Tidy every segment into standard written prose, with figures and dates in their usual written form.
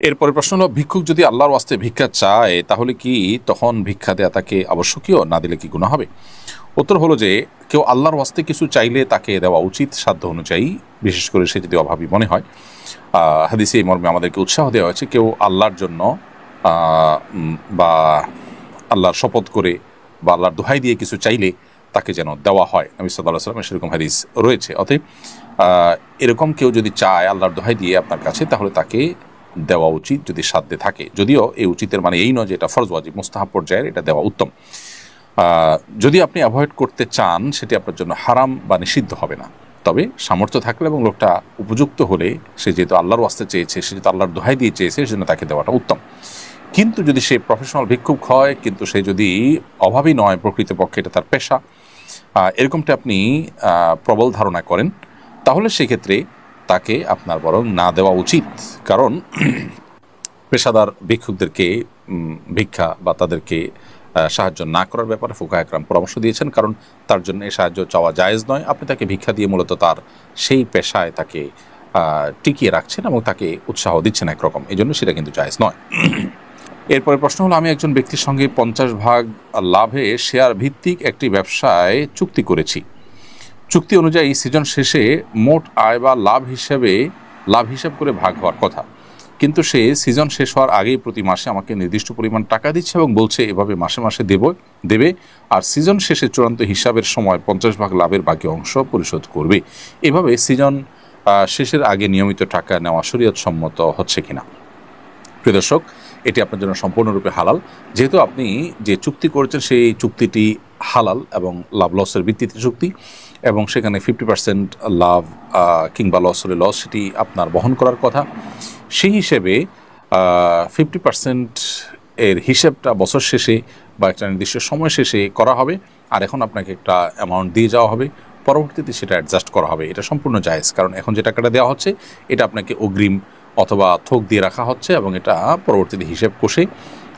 এরপরে প্রশ্ন হলো, ভিক্ষুক যদি আল্লাহর ওয়াস্তে ভিক্ষা চায় তাহলে কি তখন ভিক্ষা দেয়া তাকে আবশ্যকীয়, না দিলে কি গুনাহ হবে? উত্তর হলো যে কেউ আল্লাহর ওয়াস্তে কিছু চাইলে তাকে দেওয়া উচিত সাধ্য অনুযায়ী, বিশেষ করে সে যদি অভাবী মনে হয়। হাদিসে এই মর্মে আমাদেরকে উৎসাহ দেওয়া হয়েছে, কেউ আল্লাহর জন্য বা আল্লাহর শপথ করে বা আল্লাহর দোহাই দিয়ে কিছু চাইলে তাকে যেন দেওয়া হয়। নবী সাল্লাল্লাহু আলাইহি ওয়াসাল্লামের সেরকম হাদিস রয়েছে। অতএব এরকম কেউ যদি চায় আল্লাহর দোহাই দিয়ে আপনার কাছে, তাহলে তাকে দেওয়া উচিত যদি সাধ্যে থাকে। যদিও এই উচিতের মানে এই নয় যে এটা ফরজ ওয়াজিব, মুস্তাহাব পর্যায়ের, এটা দেওয়া উত্তম। যদি আপনি অ্যাভয়েড করতে চান সেটি আপনার জন্য হারাম বা নিষিদ্ধ হবে না। তবে সামর্থ্য থাকলে এবং লোকটা উপযুক্ত হলে, সে যেহেতু আল্লাহর ওয়াস্তে চেয়েছে, সে যেহেতু আল্লাহর দোহাই দিয়ে চেয়েছে, সেজন্য তাকে দেওয়াটা উত্তম। কিন্তু যদি সে প্রফেশনাল ভিক্ষুক হয়, কিন্তু সে যদি অভাবী নয়, প্রকৃতপক্ষে এটা তার পেশা, এরকমটা আপনি প্রবল ধারণা করেন, তাহলে সেক্ষেত্রে তাকে আপনার বরং না দেওয়া উচিত। কারণ পেশাদার ভিক্ষুকদেরকে ভিক্ষা বা তাদেরকে সাহায্য না করার ব্যাপারে ফুকাহা একরাম পরামর্শ দিয়েছেন, কারণ তার জন্য এই সাহায্য চাওয়া জায়েজ নয়। আপনি তাকে ভিক্ষা দিয়ে মূলত তার সেই পেশায় তাকে টিকিয়ে রাখছেন এবং তাকে উৎসাহ দিচ্ছেন একরকম, এই জন্য সেটা কিন্তু জায়েজ নয়। এরপরে প্রশ্ন হলো, আমি একজন ব্যক্তির সঙ্গে 50 ভাগ লাভে শেয়ার ভিত্তিক একটি ব্যবসায় চুক্তি করেছি। চুক্তি অনুযায়ী সিজন শেষে মোট আয় বা লাভ হিসাব করে ভাগ হওয়ার কথা, কিন্তু সে সিজন শেষ হওয়ার আগেই প্রতি মাসে আমাকে নির্দিষ্ট পরিমাণ টাকা দিচ্ছে এবং বলছে এভাবে মাসে মাসে দেবে, আর সিজন শেষে চূড়ান্ত হিসাবের সময় 50 ভাগ লাভের বাকি অংশ পরিশোধ করবে। এভাবে সিজন শেষের আগে নিয়মিত টাকা নেওয়া শরীয়তসম্মত হচ্ছে কিনা? প্রিয় দর্শক, এটি আপনার জন্য সম্পূর্ণরূপে হালাল। যেহেতু আপনি যে চুক্তি করেছেন সেই চুক্তিটি হালাল এবং লাভ লসের ভিত্তিতে চুক্তি, এবং সেখানে 50% লাভ কিংবা লস হলে লস সেটি আপনার বহন করার কথা। সেই হিসেবে 50% এর হিসেবটা বছর শেষে বা একটা নির্দিষ্ট সময় শেষে করা হবে, আর এখন আপনাকে একটা অ্যামাউন্ট দিয়ে যাওয়া হবে, পরবর্তীতে সেটা অ্যাডজাস্ট করা হবে। এটা সম্পূর্ণ জায়েজ, কারণ এখন যে টাকাটা দেওয়া হচ্ছে এটা আপনাকে অগ্রিম অথবা থোক দিয়ে রাখা হচ্ছে, এবং এটা পরবর্তীতে হিসেব কষে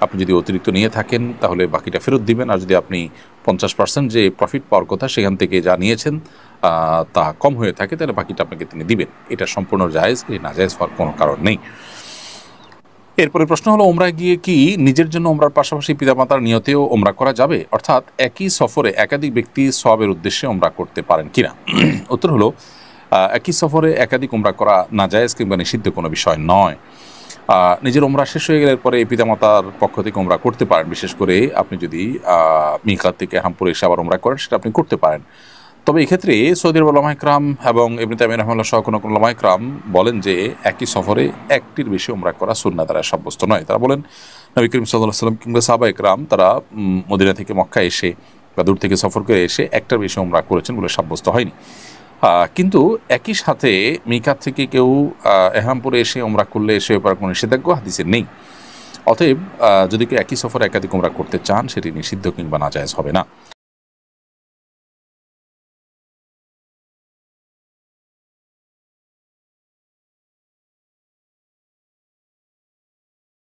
আপনি যদি অতিরিক্ত নিয়ে থাকেন তাহলে বাকিটা ফেরত দিবেন। আর যদি আপনি 50% যে প্রফিট পাওয়ার কথা সেখান থেকে যা নিয়েছেন তা কম হয়ে থাকে, তাহলে বাকিটা আপনাকে তিনি দিবেন। এটা সম্পূর্ণ জায়েজ, এই নাজায়েজ হওয়ার কোনো কারণ নেই। এরপরে প্রশ্ন হলো, ওমরায় গিয়ে কি নিজের জন্য ওমরার পাশাপাশি পিতামাতার নিয়তেও ওমরা করা যাবে? অর্থাৎ একই সফরে একাধিক ব্যক্তি সওয়াবের উদ্দেশ্যে ওমরা করতে পারেন কিনা? উত্তর হলো, একই সফরে একাধিক ওমরা করা নাজায়েজ কিংবা নিষিদ্ধ কোনো বিষয় নয়। নিজের ওমরা শেষ হয়ে গেলে পরে পিতামাতার পক্ষ থেকে ওমরা করতে পারেন। বিশেষ করে আপনি যদি মিকাত থেকে এহরামপুরে এসে আবার ওমরা করেন, সেটা আপনি করতে পারেন। তবে এক্ষেত্রে সৌদি আরব উলামা ইকরাম এবং ইবনে তাইমিয়া রাহিমাহুল্লাহ সহ কোনো উলামা ইকরাম বলেন যে একই সফরে একটির বেশি ওমরা করা সুন্নাহ দ্বারা সাব্যস্ত নয়। তারা বলেন নবী করিম সাল্লাল্লাহু আলাইহি ওয়াসাল্লাম কিংবা সাহাবা ইকরাম তারা মদিনা থেকে মক্কা এসে বা দূর থেকে সফর করে এসে একটার বেশি ওমরা করেছেন বলে সাব্যস্ত হয়নি। কিন্তু একই সাথে মিকাত থেকে কেউ এহরামপুরে এসে ওমরা করলে সে ব্যাপারে কোনো নিষেধাজ্ঞা হাদিসে নেই। অতএব যদি কেউ একই সফরে একাধিক ওমরা করতে চান, সেটি নিষিদ্ধ কিংবা নাজায়েজ হবে না।